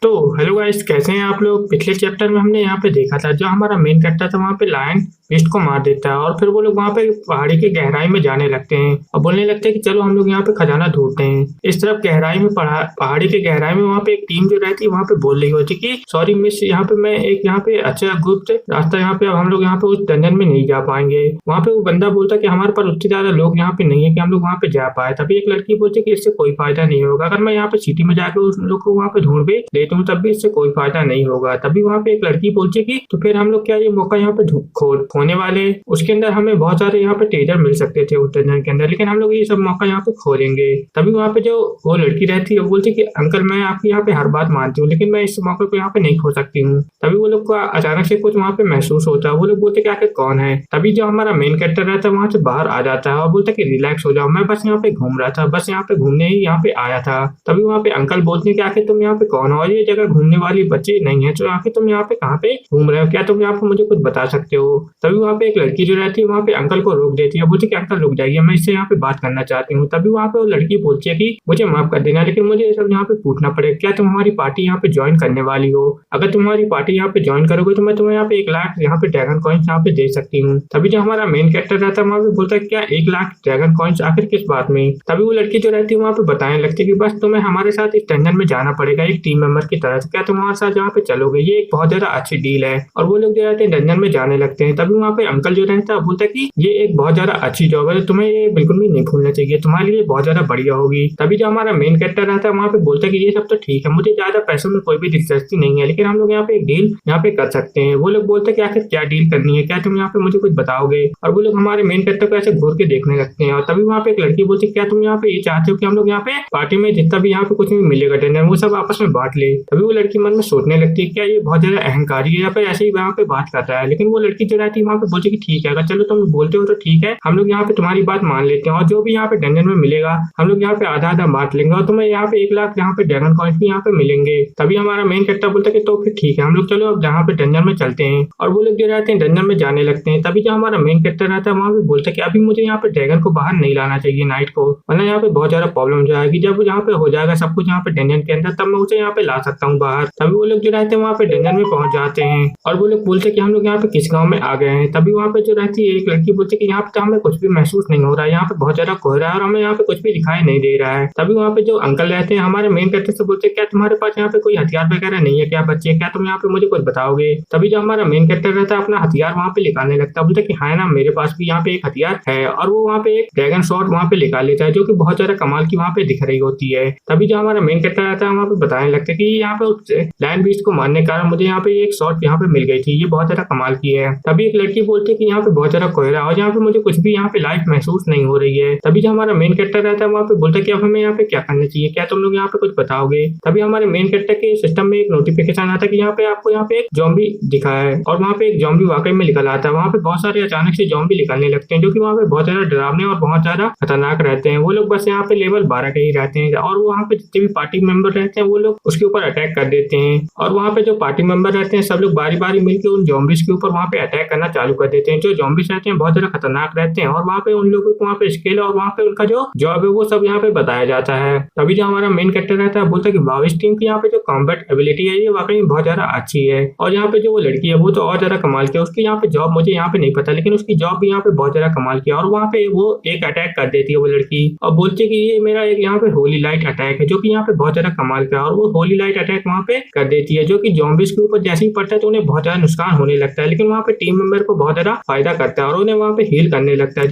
तो hello guys, कैसे हैं आप लोग। पिछले चैप्टर में हमने यहाँ पे देखा था, जो हमारा मेन कैरेक्टर था वहाँ पे लायन बीस्ट को मार देता है और फिर वो लोग वहाँ पे पहाड़ी की गहराई में जाने लगते हैं और बोलने लगते हैं कि चलो हम लोग यहाँ पे खजाना ढूंढते हैं। इस तरफ गहराई में पहाड़ी की गहराई में वहाँ पे एक टीम जो रहती है वहाँ पे बोल रही होती कि सॉरी मिस, यहाँ पे मैं एक यहाँ पे अच्छा गुप्त रास्ता यहाँ पे, अब हम लोग यहाँ पे उस डंजन में नहीं जा पाएंगे। वहाँ पे वो बंदा बोलता है कि हमारे पास उतने ज्यादा लोग यहाँ पे नहीं है कि हम लोग वहाँ पे जा पाए। तभी एक लड़की बोलती है कि इससे कोई फायदा नहीं होगा, अगर मैं यहाँ पे सिटी में जाकर उस लोग को वहाँ पे ढूंढ भी लेता हूँ तब भी इससे कोई फायदा नहीं होगा। तभी वहाँ पे एक लड़की बोलती है कि तो फिर हम लोग क्या ये मौका यहाँ पे खोने वाले, उसके अंदर हमें बहुत सारे यहाँ पे ट्रेजर मिल सकते थे उस डंजन के अंदर, लेकिन हम लोग ये सब मौका यहाँ पे खो लेंगे। तभी वहाँ पे जो वो लड़की रहती है वो बोलती है कि अंकल मैं आपकी यहाँ पे हर बात मानती हूँ, लेकिन मैं इस मौके को यहाँ पे नहीं खो सकती हूँ। तभी वो लोग को अचानक से कुछ वहाँ पे महसूस होता है। वो लोग बोलते कि आखिर कौन है। तभी जो हमारा मेन कैरेक्टर रहता है वहाँ से बाहर आ जाता है और बोलता है कि रिलैक्स हो जाओ, मैं बस यहाँ पे घूम रहा था, बस यहाँ पे घूमने ही यहाँ पे आया था। तभी वहाँ पे अंकल बोलते हैं कि आखिर तुम यहाँ पे कौन हो और ये जगह घूमने वाली बच्ची नहीं है, तो आखिर तुम यहाँ पे कहाँ पे घूम रहे हो, क्या तुम यहाँ पे मुझे कुछ बता सकते हो। तभी वहाँ पे एक लड़की जो रहती है वहाँ पे अंकल को रोक देती है, बोलती है कि अंकल रुक जाइए, मैं इससे यहाँ पे बात करना चाहती हूँ। तभी वहाँ पे वो लड़की बोलती है कि मुझे माफ कर देना, लेकिन मुझे ये सब यहाँ पे पूछना पड़ेगा, क्या तुम हमारी पार्टी यहाँ पे ज्वाइन करने वाली हो। अगर तुम हमारी पार्टी यहाँ पे ज्वाइन करोगे तो मैं तुम्हें यहाँ पे 1 लाख यहाँ पे ड्रैगन कॉइन्स यहाँ पे दे सकती हूँ। तभी जो हमारा मेन कैरेक्टर रहता है वहाँ पे बोलता है क्या 1 लाख ड्रैगन कॉइन्स, आखिर किस बात में। तभी वो लड़की जो रहती है वहाँ पे बताने लगती है कि बस तुम्हें हमारे साथ इस डंजन में जाना पड़ेगा एक टीम मेंबर की तरह से, क्या तुम हमारे साथ यहाँ पे चलोगे, ये एक बहुत ज्यादा अच्छी डील है। और वो लोग जो रहते हैं डंजन में जाने लगते हैं। तभी वहाँ पे अंकल जो रहता है बोलता है कि ये एक बहुत ज्यादा अच्छी जॉब है, तुम्हें ये बिल्कुल भी नहीं भूलना चाहिए, तुम्हारे लिए बहुत ज्यादा बढ़िया होगी। तभी जो हमारा मेन कैरेक्टर रहता है वहाँ पे बोलता है कि ये सब तो ठीक है, मुझे ज्यादा पैसों में कोई भी दिलचस्पी नहीं है, लेकिन हम लोग यहाँ पे एक डील यहाँ पे कर सकते हैं। वो लोग बोलते हैं कि आखिर क्या डील करनी है, क्या तुम यहाँ पे मुझे कुछ बताओगे। और वो लोग हमारे मेन कैरेक्टर को ऐसे घूर के देखने लगते हैं। और तभी वहाँ पे एक लड़की बोलती है क्या तुम यहाँ पे ये चाहते हो कि हम लोग यहाँ पे पार्टी में जितना भी यहाँ पे कुछ भी मिलेगा डिनर वो सब आपस में बांट ले। तभी वो लड़की मन में सोचने लगती है क्या ये बहुत ज्यादा अहंकारी है या फिर ऐसे ही वहाँ पे बात करता है। लेकिन वो लड़की जो रहती है वहाँ पे बोलती है कि ठीक है, अगर चलो तुम बोलते हो तो ठीक है, हम लोग यहाँ पे तुम्हारी बात मान लेते हैं और जो भी यहाँ पे डंजन में मिलेगा हम लोग यहाँ पे आधा आधा बांट लेंगे और तुम्हें यहाँ पे 1 लाख यहाँ पे ड्रैगन कॉइन्स भी यहाँ पे मिलेंगे। तभी हमारा मेन कैरेक्टर बोलता है कि तो फिर ठीक है, हम लोग चलो अब जहाँ पे डंजन में चलते हैं। और वो लोग जो रहते हैं डंजन में जाने लगते हैं। तभी जो हमारा मेन कैरेक्टर रहता है वहाँ पे बोलता है कि अभी मुझे यहाँ पे ड्रैगन को बाहर नहीं लाना चाहिए नाइट को, वरना यहाँ पे बहुत ज्यादा प्रॉब्लम हो जाएगी। जब यहाँ पे हो जाएगा सब कुछ यहाँ पे डंजन के अंदर तब मैं उसे यहाँ पे ला सकता हूँ बाहर। तभी वो लोग जो रहते हैं वहाँ पे डंजन में पहुंच जाते हैं और वो लोग बोलते हैं कि हम लोग यहाँ पे किस गाँव में आ गए हैं। तभी वहाँ पे जो रहती है एक लड़की बोलती है कि यहाँ पे तो हमें कुछ भी महसूस नहीं हो रहा है, यहाँ पे बहुत ज्यादा कोहरा है और हमें यहाँ पे कुछ भी दिखाई नहीं दे रहा है। तभी वहाँ पे जो अंकल रहते हैं हमारे मेन कैरेक्टर से बोलते हैं क्या तुम्हारे पास यहाँ पे कोई हथियार वगैरह नहीं है क्या बच्चे, क्या तुम यहाँ पे मुझे कुछ बताओगे। तभी जो हमारा मेन कैरेक्टर रहता है अपना हथियार वहाँ पे निकालने लगता है, बोलता है कि हाँ ना मेरे पास भी यहाँ पे एक हथियार है। और वो वहाँ पे एक ड्रैगन शॉट वहाँ पे निकाल लेता है जो कि बहुत ज्यादा कमाल की वहाँ पे दिख रही होती है। तभी जो हमारा मेन कैरेक्टर रहता है वहाँ पे बताने लगता है कि यहाँ पे लायन बीस्ट को मारने के कारण मुझे यहाँ पे एक शॉट यहाँ पे मिल गई थी, ये बहुत ज्यादा कमाल की है। तभी एक लड़की बोलती है कि यहाँ पे बहुत ज्यादा कोहरा और यहाँ पे मुझे कुछ भी यहाँ पे लाइफ महसूस नहीं हो रही है। तभी जो हमारा मेन कैरेक्टर रहता है वहाँ पे बोलता है कि अब हमें यहाँ पे क्या करना चाहिए, क्या तुम लोग यहाँ पे कुछ बताओगे। तभी हमारे मेन कैरेक्टर के सिस्टम में एक नोटिफिकेशन आता है कि यहाँ पे आपको यहाँ पे एक जॉम्बी दिखा है और वहाँ पे एक जॉम्बी वाकई में निकल आता है। वहाँ पे बहुत सारे अचानक से जॉम्बी निकलने लगते हैं जो कि वहाँ पे बहुत ज्यादा डरावने और बहुत ज्यादा खतरनाक रहते हैं। वो लोग बस यहाँ पे लेवल 12 के ही रहते हैं और वहाँ पे जितने भी पार्टी मेंबर रहते हैं वो लोग उसके ऊपर अटैक कर देते हैं। और वहाँ पे जो पार्टी मेंबर रहते हैं सब लोग बारी बारी मिलकर उन जॉम्बिस के ऊपर वहाँ पे अटैक करना चालू कर देते हैं। जो जॉम्बिस रहते हैं बहुत ज्यादा खतरनाक रहते हैं और वहाँ पे उन लोगों को वहाँ पे स्किल और वहाँ पे उनका जो जॉब है वो सब यहाँ पे बताया जाता है। तभी जो हमारा मेन कैरेक्टर रहता है बोलता है कि वाविस टीम की यहाँ पे जो कॉम्बैट एबिलिटी है ये वाकई में बहुत ज्यादा अच्छी है। और यहाँ पे जो वो लड़की है वो तो और ज्यादा कमाल की है, उसकी यहाँ पे जॉब मुझे यहाँ पे नहीं पता लेकिन उसकी जॉब भी यहाँ पे बहुत ज्यादा कमाल की है। और वहाँ पे वो एक अटैक कर देती है वो लड़की और बोलती है कि ये मेरा एक यहाँ पे होली लाइट अटैक है जो कि यहाँ पे बहुत ज्यादा कमाल का है। और वो होली लाइट अटैक वहाँ पे कर देती है जो कि जॉम्बिस के ऊपर जैसे ही पड़ता है तो उन्हें बहुत ज्यादा नुकसान होने लगता है, लेकिन वहाँ पे टीम मेंबर को बहुत ज्यादा फायदा करता है और उन्हें वहाँ पे हील करने लगता है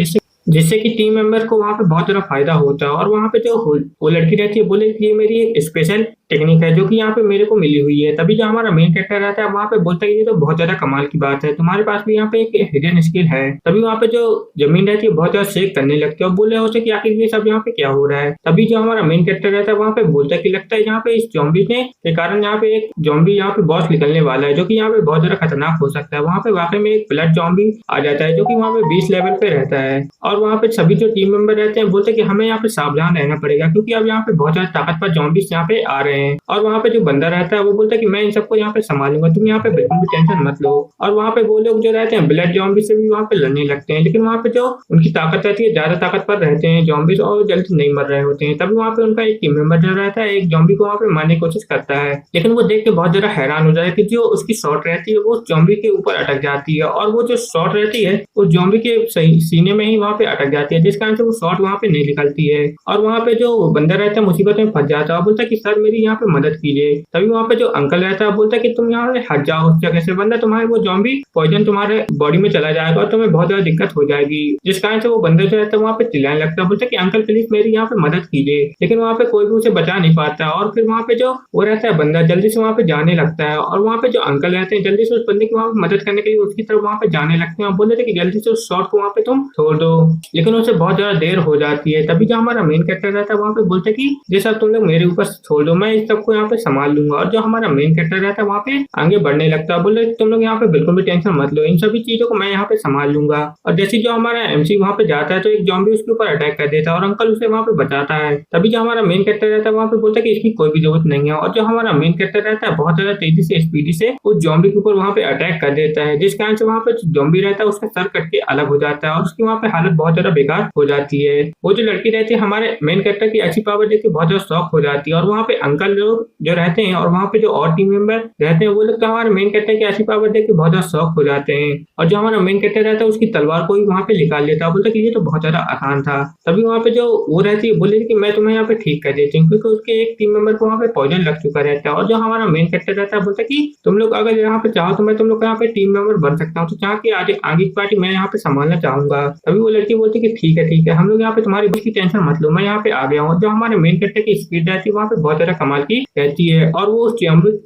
जिससे कि टीम मेंबर को वहाँ पे बहुत ज्यादा फायदा होता है। और वहाँ पे जो वो लड़की रहती है बोले कि ये मेरी एक स्पेशल टेक्निक है जो कि यहाँ पे मेरे को मिली हुई है। तभी जो हमारा मेन कैरेक्टर रहता है वहाँ पे बोलता है कि ये तो बहुत ज्यादा कमाल की बात है, तुम्हारे पास भी यहाँ पे एक हिडन स्किल है। तभी वहाँ पे जो जमीन रहती है बहुत ज्यादा शेक करने लगती है और बोले उसे कि आखिर ये सब यहाँ पे क्या हो रहा है। तभी जो हमारा मेन कैरेक्टर रहता है वहाँ पे बोलता है कि लगता है यहाँ पे इस जॉम्बी ने के कारण यहाँ पे एक जॉम्बी यहाँ पे बॉस निकलने वाला है जो कि यहाँ पे बहुत ज्यादा खतरनाक हो सकता है। वहाँ पे वाकई में एक ब्लड जॉम्बी आ जाता है जो कि वहाँ पे 20 लेवल पे रहता है। और वहाँ पे सभी जो टीम मेंबर रहते हैं बोलते हैं कि हमें यहाँ पे सावधान रहना पड़ेगा क्योंकि अब यहाँ पे बहुत ज्यादा ताकतवर जॉम्बीज यहाँ पे आ रहे हैं। और वहाँ पे जो बंदा रहता है वो बोलता है कि मैं इन सबको यहाँ पे संभालूंगा, तुम यहाँ पे बिल्कुल भी टेंशन मत लो। और वहाँ पे वो लोग जो रहते हैं ब्लड जॉम्बी से भी वहाँ पे लड़ने लगते हैं, लेकिन वहाँ पे जो उनकी ताकत रहती है, ज्यादा ताकतवर रहते हैं जॉम्बीज और जल्दी नहीं मर रहे होते हैं। तभी वहाँ पे उनका एक टीम मेंबर जो रहता है एक जॉम्बी को वहाँ पे मारने की कोशिश करता है, लेकिन वो देख के बहुत ज्यादा हैरान हो जाता है कि जो उसकी शॉट रहती है वो जॉम्बी के ऊपर अटक जाती है, और वो जो शॉट रहती है वो जॉम्बी के सही सीने में ही वहाँ पे अटक जाती है, जिस कारण से वो शॉट वहाँ पे नहीं निकलती है। और वहाँ पे जो बंदा रहता है मुसीबत में फंस जाता है और बोलता है कि सर मेरी यहाँ पे मदद कीजिए। तभी वहाँ पे जो अंकल रहता है बोलता है कि तुम यहाँ से हट जाओ उस जगह से, वरना तुम्हारे वो जॉम्बी पॉइजन तुम्हारे बॉडी में चला जाएगा और तुम्हें बहुत ज्यादा दिक्कत हो जाएगी। जिस कारण से वो बंदा जो रहता है वहाँ पे चिल्लाने लगता है, बोलता है कि अंकल प्लीज मेरी यहाँ पे मदद कीजिए, लेकिन वहाँ पे कोई भी उसे बचा नहीं पाता। और फिर वहाँ पे जो वो रहता है बंदा जल्दी से वहाँ पे जाने लगता है, और वहाँ पे जो अंकल रहते हैं जल्दी से उस बंदे की वहाँ पे मदद करने के लिए उसकी तरफ वहाँ पे जाने लगते हैं और बोलते थे कि जल्दी से उस शॉट को वहाँ पे तुम छोड़ दो, लेकिन उसे बहुत ज्यादा देर हो जाती है। तभी जो हमारा मेन कैरेक्टर रहता है वहाँ पे बोलते कि ये सब तुम लोग मेरे ऊपर छोड़ दो, मैं इस सबको यहाँ पे संभाल लूंगा। और जो हमारा मेन कैरेक्टर रहता है वहाँ पे आगे बढ़ने लगता है, बोले तुम लोग यहाँ पे बिल्कुल भी टेंशन मत लो, इन सभी चीजों को मैं यहाँ पे संभाल लूंगा। और जैसे जो हमारा एमसी वहाँ पे जाता है तो एक जॉम्बी उसके ऊपर अटैक कर देता है और अंकल उसे वहाँ पे बचाता है। तभी जो हमारा मेन कैरेक्टर रहता है वहाँ पे बोलता है कि इसकी कोई भी जरूरत नहीं है, और जो हमारा मेन कैरेक्टर रहता है बहुत ज्यादा तेजी से स्पीडी से उस जॉम्बी के ऊपर वहाँ पे अटैक कर देता है, जिस कारण से वहाँ पे जॉम्बी रहता है उसका सर कट के अलग हो जाता है और उसकी वहाँ पे हालत बहुत ज्यादा बेकार हो जाती है। वो जो लड़की रहती है हमारे मेन कैरेक्टर की ऐसी पावर देख के बहुत ज्यादा शॉक हो जाती है, और वहाँ पे अंकल लोग जो रहते हैं और वहाँ पे जो और टीम मेंबर रहते हैं वो लोग तो हमारे मेन कैरेक्टर की ऐसी पावर देख के बहुत ज्यादा शॉक हो जाते हैं। और जो हमारा मेन कैरेक्टर रहता है उसकी तलवार को भी वहाँ पे निकाल लेता है, बोलता है कि ये तो बहुत ज्यादा आसान था। तभी वहाँ पे जो वो रहती है बोले कि मैं तुम्हें यहाँ पे ठीक कर देती हूँ, क्योंकि उसके एक टीम मेंबर को वहाँ पे पॉइजन लग चुका रहता है। और जो हमारा मेन कैरेक्टर रहता है बोलता है कि तुम लोग अगर यहाँ पे चाहो तो मैं तुम लोग यहाँ पे टीम मेंबर बन सकता हूँ, तो चाह के आगे आगे की पार्टी मैं यहाँ पे संभालना चाहूंगा। तभी वो लड़की बोलती है कि ठीक है हम लोग यहाँ पे तुम्हारी की टेंशन मत लो, मैं यहाँ पे आ गया हूँ। जो हमारे मेन कैरेक्टर की स्पीड रहती है वहाँ पे बहुत ज्यादा कमाल की रहती है, और वो उस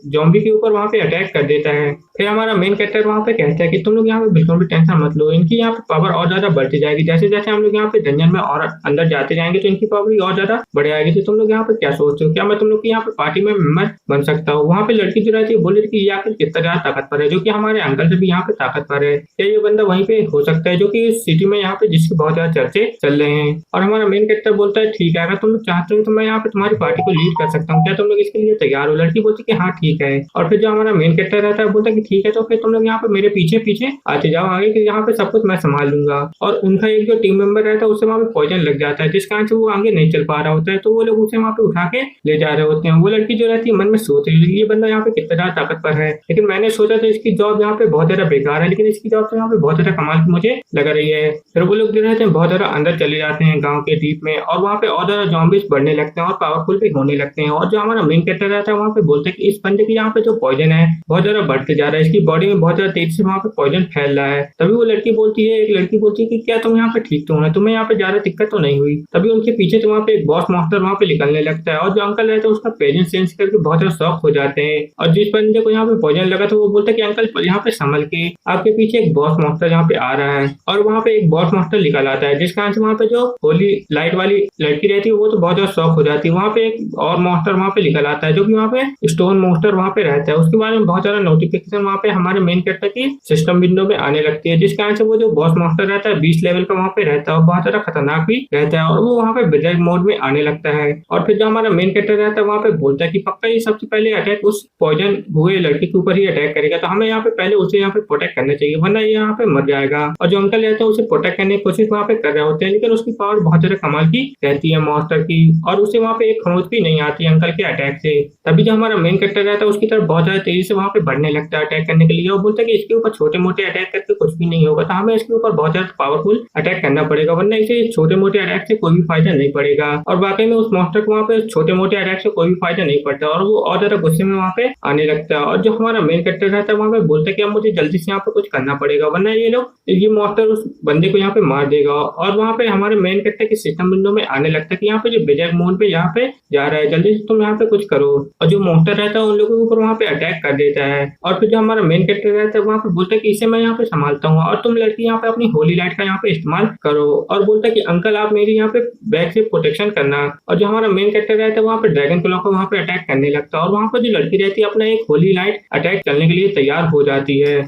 जॉम्बी के ऊपर वहाँ पे अटैक कर देता है। फिर हमारा मेन कैरेक्टर वहाँ पे कहता है कि तुम लोग यहाँ पे बिल्कुल भी टेंशन मत लो, इनकी यहाँ पे पावर और ज्यादा बढ़ती जाएगी, जैसे जैसे हम लोग यहाँ पे डंजन में और अंदर जाते जाएंगे तो इनकी पावर भी और ज्यादा बढ़ जाएगी। तो तुम लोग यहाँ पे क्या सोचते हो, क्या मैं तुम लोग की यहाँ पे पार्टी में मेंबर बन सकता हूँ? वहाँ पे लड़की जो रहती है बोल रही थी कि ये आखिर कितना ज्यादा ताकतवर है, जो कि हमारे अंकल से भी यहाँ पे ताकतवर है, क्या ये बंदा वहीं पे हो सकता है जो कि इस सिटी में यहाँ पे जिसके बहुत ज्यादा चर्चे चल रहे हैं? और हमारा मेन कैरेक्टर बोलता है ठीक है, अगर तुम लोग चाहते हो तो मैं यहाँ पे तुम्हारी पार्टी को लीड कर सकता हूँ, क्या तुम लोग इसके लिए तैयार हो? लड़की बोलती है कि हाँ ठीक है। और फिर जो हमारा मेन कैरेक्टर रहता है बोलता है कि ठीक है, तो फिर तुम लोग यहाँ पे मेरे पीछे पीछे आते जाओ आगे, कि यहाँ पे सब कुछ मैं संभाल लूंगा। और उनका एक जो टीम मेंबर रहता है उससे वहाँ पे पॉइजन लग जाता है, जिस कारण से वो आगे नहीं चल पा रहा होता है, तो वो लोग उसे वहाँ पे उठा के ले जा रहे होते हैं। वो लड़की जो रहती है मन में सोच रही है ये बंदा यहाँ पे कितना ज्यादा ताकतवर है, लेकिन मैंने सोचा था इसकी जॉब यहाँ पे बहुत ज्यादा बेकार है, लेकिन इसकी जॉब तो यहाँ पे बहुत ज्यादा कमाल की मुझे लग रही है। फिर वो लोग जो रहते हैं बहुत ज्यादा अंदर चले जाते हैं गाँव के डीप में, और वहाँ पे और ज्यादा जॉम्बीज बढ़ने लगते हैं और पावरफुल भी होने लगते हैं। और जो हमारा मेन कैरेक्टर रहता है वहाँ पे बोलते हैं कि इस बंदे की यहाँ पे जो पॉइजन है बहुत ज्यादा बढ़ते जा रहा है, इसकी बॉडी में बहुत ज्यादा तेजी से वहाँ पे पॉइजन फैल रहा है। तभी वो लड़की बोलती है, एक लड़की बोलती है कि क्या तुम यहाँ पे ठीक तो हो, तुम्हें यहाँ पे ज्यादा दिक्कत तो नहीं हुई? तभी उनके पीछे तो वहाँ पे एक बॉस मास्टर वहाँ पे निकलने लगता है, और जो अंकल रहता है उसका प्रेजेंस सेंस करके बहुत ज्यादा शॉक हो जाते हैं। और जिस बंदे को यहाँ पे पॉइजन लगा था वो बोलता है कि अंकल यहाँ पे संभल के, आपके पीछे एक बॉस मास्टर यहाँ पे आ रहा है। और वहाँ पे एक बॉस मास्टर निकल आता है, जिस कारण से वहाँ पे जो होली लाइट वाली लड़की रहती है वो तो बहुत ज्यादा शॉक हो जाती है। वहाँ पे एक और मास्टर वहाँ पे निकल आता है जो कि वहाँ पे स्टोन मास्टर वहाँ पे रहता है, उसके बारे में बहुत ज्यादा नोटिफिकेशन वहाँ पे हमारे मेन कैरेक्टर की सिस्टम विंडो में आने लगती है, जिस कारण से वो जो बॉस मास्टर रहता है 20 लेवल का वहाँ पे रहता है और बहुत ज्यादा खतरनाक भी रहता है, और वो वहाँ पे ब्लैक मोड में आने लगता है। और फिर जो हमारा मेन कैरेक्टर रहता है वहाँ पे बोलता है कि पक्का ये सबसे पहले अटैक उस पॉइजन हुए लड़की के ऊपर ही अटैक करेगा, तो हमें यहाँ पे पहले उसे यहाँ पे प्रोटेक्ट करना चाहिए, वरना ये यहाँ पे मर जाएगा। और जो अंकल रहते हैं उसे प्रोटेक्ट करने की कोशिश वहाँ पे कर रहे होते हैं, लेकिन उसकी पावर बहुत ज्यादा कमाल की रहती है मास्टर की, और उसे वहाँ पे एक खरोंच भी नहीं आती अंकल के अटैक से। तभी जो हमारा मेन कैरेक्टर रहता है उसकी तरफ बहुत ज्यादा तेजी से वहाँ पे बढ़ने लगता है अटैक करने के लिए, और बोलता है कि इसके ऊपर छोटे मोटे अटैक करके कुछ भी नहीं होगा, तो हमें इसके ऊपर बहुत ज्यादा पावरफुल अटैक करना पड़ेगा, वरना इसे छोटे मोटे अटैक से कोई भी फायदा नहीं पड़ेगा। और वाकई में उस मास्टर को वहाँ पे छोटे मोटे अटैक से कोई भी फायदा नहीं पड़ता, और वो और ज्यादा गुस्से में वहाँ पे आने लगता है। और जो हमारा मेन कैरेक्टर रहता है वहाँ पे बोलता है कि अब मुझे जल्दी से यहाँ पे कुछ करना पड़ेगा, वरना ये मास्टर उस बंदे को यहाँ पे मार देगा। और वहाँ पे हमारे मेन कैरेक्टर की सिस्टम विंडो में आने लगता है कि यहाँ पे जो बेजक मोड पे यहाँ पे जा रहा है, जल्दी से तुम यहाँ पे कुछ करो। और जो मास्टर रहता है उन लोगों के ऊपर वहाँ पे अटैक कर देता है। और फिर जो हमारा मेन कैरेक्टर रहता है वहाँ पे बोलता है कि इसे मैं यहाँ पे संभालता हूँ, और तुम लड़की यहाँ पे अपनी होली लाइट का यहाँ पे इस्तेमाल करो। और बोलता है कि अंकल आप मेरी यहाँ पे बैक से प्रोटेक्शन करना। और जो हमारा मेन कैरेक्टर रहता है वहाँ पे ड्रैगन क्लॉ को वहाँ पे अटैक करने लगता है, और वहाँ पे जो लड़की रहती है अपना एक होली लाइट अटैक करने के लिए तैयार हो जाती है।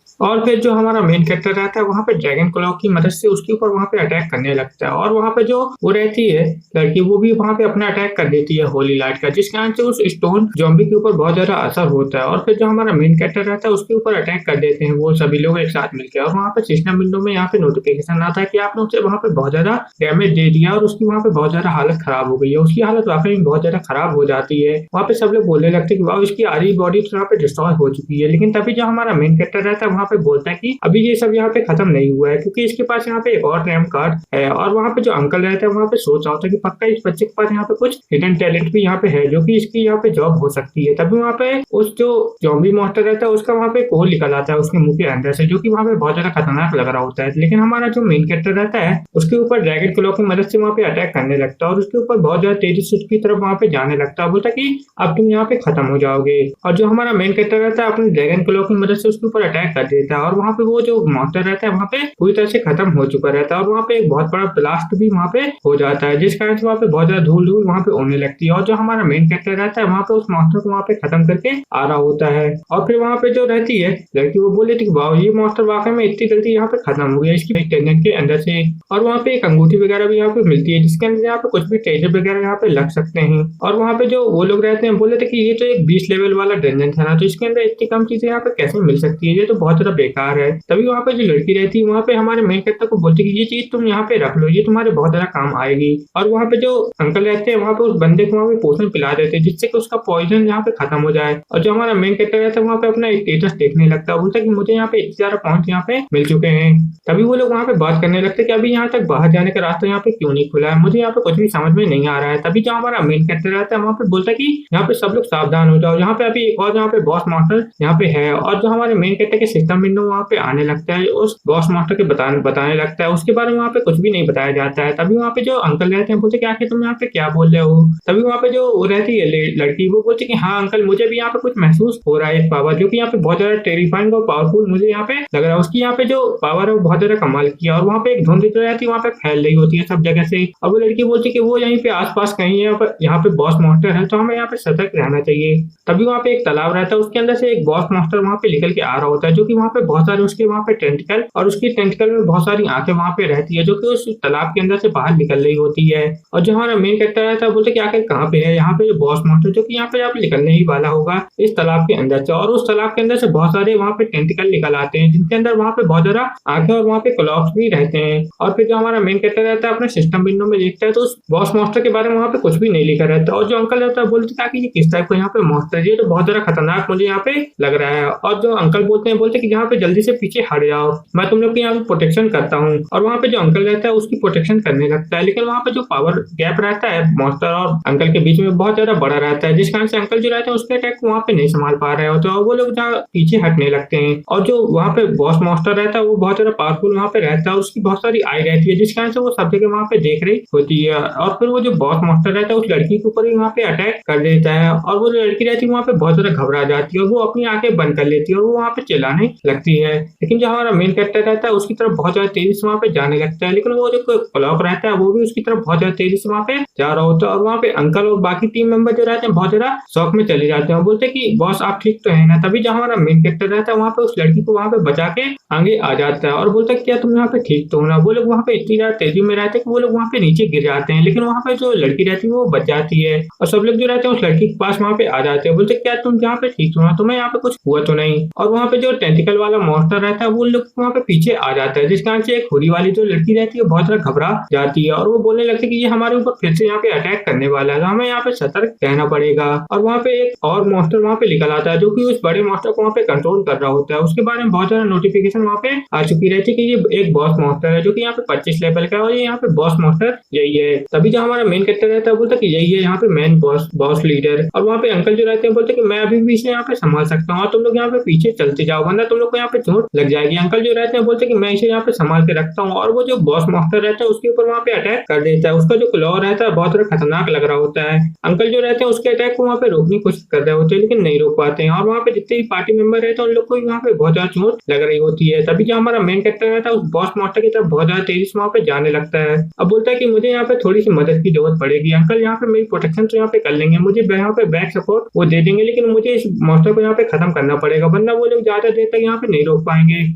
और फिर जो हमारा मेन कैरेक्टर रहता है वहाँ पे ड्रैगन क्लॉ की मदद से उसके ऊपर वहाँ पे अटैक करने लगता है, और वहाँ पे जो वो रहती है लड़की, वो भी वहाँ पे अपना अटैक कर देती है होली लाइट का, जिस कारण से उस स्टोन ज़ॉम्बी के ऊपर बहुत ज्यादा असर होता है। और फिर जो हमारा मेन कैरेक्टर रहता है उसके ऊपर अटैक कर देते हैं वो सभी लोग एक साथ मिलकर, और वहाँ पे सिस्टम विंडो में यहाँ पे नोटिफिकेशन आता है कि आपने उसे वहाँ पे बहुत ज्यादा डैमेज दे दिया और उसकी वहाँ पे बहुत ज्यादा हालत खराब हो गई है। उसकी हालत वाकई में बहुत ज्यादा खराब हो जाती है। वहाँ पे सब लोग बोलने लगते हैं कि वाह, इसकी आधी बॉडी तो यहाँ पे डिस्ट्रॉय हो चुकी है। लेकिन तभी जो हमारा मेन कैरेक्टर रहता है वहाँ पे बोलता है कि अभी ये सब यहाँ पे खत्म नहीं हुआ है, क्योंकि इसके पास यहाँ पे एक और रैम कार्ड है। और वहाँ पे जो अंकल रहता है वहाँ पे सोच रहा होता है कि पक्का इस बच्चे के पास यहाँ पे कुछ हिडन टैलेंट भी यहाँ पे है जो कि इसकी यहाँ पे जॉब हो सकती है। तभी वहाँ पे उस जो ज़ॉम्बी मॉन्स्टर रहता है उसका वहाँ पे कोल निकल आता है उसके मुंह के अंदर से, जो कि वहाँ पे बहुत ज्यादा खतरनाक लग रहा होता है। लेकिन हमारा जो मेन कैरेक्टर रहता है उसके ऊपर ड्रैगन क्लॉ की मदद से वहाँ पे अटैक करने लगता है और उसके ऊपर बहुत ज्यादा तेजी से उसकी तरफ वहाँ पे जाने लगता है, बोलता कि अब तुम यहाँ पे खत्म हो जाओगे। और जो हमारा मेन कैरेक्टर रहता है अपने ड्रैगन क्लॉ की मदद से उसके ऊपर अटैक कर देता है, और वहाँ पे वो जो मॉन्स्टर रहता है वहाँ पे पूरी तरह से खत्म हो चुका रहता है, और वहाँ पे एक बहुत बड़ा ब्लास्ट भी वहाँ पे हो जाता है, जिस कारण से वहाँ पे बहुत ज्यादा धूल धूल वहाँ पे उड़ने लगती है। और जो हमारा मेन कैरेक्टर रहता है वहाँ पे उस मॉन्स्टर को वहाँ पे खत्म करके आ रहा होता है। और फिर वहाँ पे जो रहती है लड़की, वो बोले थी वाह, ये मॉन्स्टर वाकई में इतनी जल्दी यहाँ पे खत्म हो गया इसकी टेंजेंट के अंदर से। और वहाँ पे एक अंगूठी वगैरह भी यहाँ पे मिलती है जिसके अंदर यहाँ पे कुछ भी ट्रेजर वगैरह यहाँ पे लग सकते हैं। और वहाँ पे जो वो लोग रहते हैं बोले थे कि ये तो एक 20 लेवल वाला डंजन था ना, तो इसके अंदर इतनी कम चीजें यहाँ पे कैसे मिल सकती है, ये तो बहुत ज्यादा बेकार है। तभी वहाँ पे जो लड़की रहती है वहाँ पे हमारे मेन कैरेक्टर को बोलती है कि ये चीज तुम यहाँ पे रख लो, ये तुम्हारे बहुत ज्यादा काम आएगी। और वहाँ पे जो अंकल रहते हैं वहाँ पे उस बंदे को वहाँ पे पोषण पिला देते हैं जिससे कि उसका पॉइजन यहाँ पे खत्म हो जाए। और जो हमारा मेन कैरेक्टर रहता है वहाँ पे अपना स्टेटस देखने लगता है, बोलता है कि मुझे यहाँ पे इतने सारा पॉइंट यहाँ पे मिल चुके हैं। तभी वो लोग वहाँ पे बात करने लगते हैं कि अभी यहाँ तक बाहर जाने का रास्ता यहाँ पे क्यों नहीं खुला है, मुझे यहाँ पे कुछ भी समझ में नहीं आ रहा है। तभी जो हमारा मेन कैरेक्टर रहता है वहाँ पे बोलता है कि यहाँ पे सब लोग सावधान हो जाओ, यहाँ पे अभी एक और यहाँ पे बॉस मास्टर यहाँ पे है। और जो हमारे मेन कैरेक्टर के सिस्टम विंडो वहाँ पे आने लगता है, उस बॉस मास्टर के बताने लगता है, उसके बारे में वहाँ पे कुछ भी नहीं बताया जाता है। तभी वहाँ पे जो अंकल रहते हैं बोलते क्या कि तुम यहाँ पे क्या बोल रहे हो। तभी वहाँ पे जो वो रहती है लड़की, वो बोलती कि हाँ अंकल, मुझे भी यहाँ पे कुछ महसूस हो रहा है पावर, जो कि यहाँ पे बहुत ज्यादा टेरिफाइंग और पावरफुल मुझे यहाँ पे लग रहा है। उसकी यहाँ पे जो पावर है वो बहुत ज्यादा कमाल की है। और वहाँ पे एक धुंध जो रहती है वहाँ पे फैल रही होती है सब जगह से। और वो लड़की बोलती है कि वो यहीं पे आसपास कहीं यहाँ पे बॉस मॉन्स्टर है, तो हमें यहाँ पे सतर्क रहना चाहिए। तभी वहाँ पे एक तालाब रहता है, उसके अंदर से एक बॉस मॉन्स्टर वहाँ पे निकल के आ रहा होता है, जो कि वहाँ पे बहुत सारे उसके वहाँ पे टेंटिकल और उसकी टेंटिकल में बहुत सारी आंखें वहाँ पे रहती है, जो कि उस तालाब के अंदर से बाहर निकल रही होती है। और जो हमारा मेन कैरेक्टर रहता है बोलते कि आखिर कहाँ पे है यहाँ पे जो बॉस मॉन्स्टर, जो कि यहाँ पे आप निकलने ही वाला होगा इस तालाब के अंदर से। और उस तालाब के अंदर से बहुत सारे वहाँ पे टेंटिकल निकल आते हैं जिनके अंदर वहाँ पे बहुत ज्यादा आंखें और वहाँ पे क्लॉक्स भी रहते हैं। और फिर जो हमारा मेन कैरेक्टर रहता है अपने सिस्टम विंडो में देखता है तो उस बॉस मॉन्स्टर के बारे में वहाँ पे कुछ भी नहीं लिखा रहता। और जो अंकल रहता है बोलते कि ये किस टाइप का यहाँ पे मॉन्स्टर है, ये तो बहुत ज्यादा खतरनाक मुझे यहाँ पे लग रहा है। और जो अंकल बोलते कि यहाँ पे जल्दी से पीछे हट जाओ, मैं तुम लोग की यहाँ पे प्रोटेक्शन करता हूँ। और वहाँ पे जो अंकल रहता है उसकी प्रोटेक्शन करने लगता है, लेकिन वहाँ पे जो पावर गैप रहता है मॉन्स्टर और अंकल के बीच में बहुत ज्यादा बड़ा रहता है, जिस कारण से अंकल जो रहता है उसके अटैक को वहाँ पे नहीं संभाल पा रहे होते और वो लोग जहाँ पीछे हटने लगते हैं। और जो वहाँ पे बॉस मॉन्स्टर रहता है वो बहुत ज्यादा पावरफुल वहाँ पे रहता है, उसकी बहुत सारी आई रहती है, जिस कारण से वो सब जगह वहाँ पे देख रही होती है। और फिर वो जो बॉस मॉन्स्टर रहता है उस लड़की के ऊपर भी वहाँ पे अटैक कर देता है, और वो जो लड़की रहती है वहाँ पे बहुत ज्यादा घबरा जाती है और वो अपनी आंखें बंद कर लेती है और वो वहाँ पे चिल्लाने लगती है। लेकिन जो हमारा मेन कैरेक्टर रहता है उसकी तरफ बहुत ज्यादा तेजी से वहाँ पे जाने लगता है, लेकिन वो जो क्लॉक रहता है वो भी उसकी तरफ बहुत ज्यादा तेजी से वहाँ पे जा रहा होता है। और वहाँ पे अंकल और बाकी टीम मेंबर जो रहते हैं बहुत ज्यादा शौक में चले जाते हैं, बोलते कि बॉस आप ठीक तो है ना। तभी जो हमारा मेन कैरेक्टर रहता है वहाँ पे उस लड़की को वहाँ पे बचा के आगे आ जाता है और बोलता है क्या तुम यहाँ पे ठीक तो हो ना। वो लोग वहाँ पे इतनी ज्यादा तेजी में रहते हैं कि वो लोग वहाँ पे नीचे गिर जाते हैं, लेकिन वहाँ पे जो लड़की रहती है वो बच जाती है और सब लोग जो रहते हैं उस लड़की के पास वहाँ पे आ जाते हैं, बोलते क्या तुम यहाँ पे ठीक हो ना, तुम्हें यहाँ पे कुछ हुआ तो नहीं। और वहाँ पे जो टेंटिकल वाला मॉन्स्टर रहता है वो लोग वहाँ पे पीछे आ जाता है, जिस कारण से एक हुरी वाली जो लड़की रहती है बहुत ज्यादा घबरा जाती है और वो बोलने लगती है कि ये हमारे ऊपर फिर से यहाँ पे अटैक करने वाला है, तो हमें यहाँ पे सतर्क रहना पड़ेगा। और वहाँ पे एक और मॉन्स्टर वहाँ पे निकल आता है जो कि उस बड़े मॉन्स्टर को वहाँ पे कंट्रोल कर रहा होता है, उसके बारे में बहुत ज्यादा नोटिफिकेशन वहाँ पे आ चुकी रहती है कि ये एक बॉस मॉन्स्टर है जो कि यहाँ पे 25 लेवल का है और ये यहाँ पे बॉस मॉन्स्टर यही है। तभी जो हमारा मेन कैरेक्टर रहता है बोलता है कि यही है यहाँ पे मेन बॉस लीडर। और वहाँ पे अंकल जो रहते हैं बोलते कि मैं अभी भी इसे यहाँ पे संभाल सकता हूँ और तुम लोग यहाँ पे पीछे चलते जाओ वरना तुम लोग को यहाँ पे चोट लग जाएगी। अंकल जो रहते हैं बोलते कि मैं इसे यहाँ पे संभाल के रखता हूँ। और वो जो बॉस मॉन्स्टर रहता है उसके ऊपर वहाँ पे अटैक कर देता है, उसका जो क्लॉ रहता है बहुत ज्यादा खतरनाक लग रहा होता है। अंकल जो रहते हैं उसके अटैक को वहाँ पे रोकने की कोशिश कर रहे होते हैं लेकिन नहीं रोक पाते हैं और वहाँ पे जितने भी पार्टी मेंबर रहते हैं उन लोग को वहाँ पे बहुत ज्यादा चोट लग रही होती है। तभी जो हमारा मेन कैरेक्टर रहता है उस बॉस मॉन्स्टर की तरफ बहुत ज्यादा तेजी से वहाँ पे जाने लगता है। अब बोलता है कि मुझे यहाँ पे थोड़ी सी मदद की जरूरत पड़ेगी अंकल, यहाँ पे मेरी प्रोटेक्शन तो यहाँ पे कर लेंगे, मुझे यहाँ पे बैक सपोर्ट वो दे देंगे, लेकिन मुझे इस मॉन्स्टर को यहाँ पे खत्म करना पड़ेगा वरना वो लोग ज्यादा देर तक यहाँ पे नहीं रोक पाएंगे।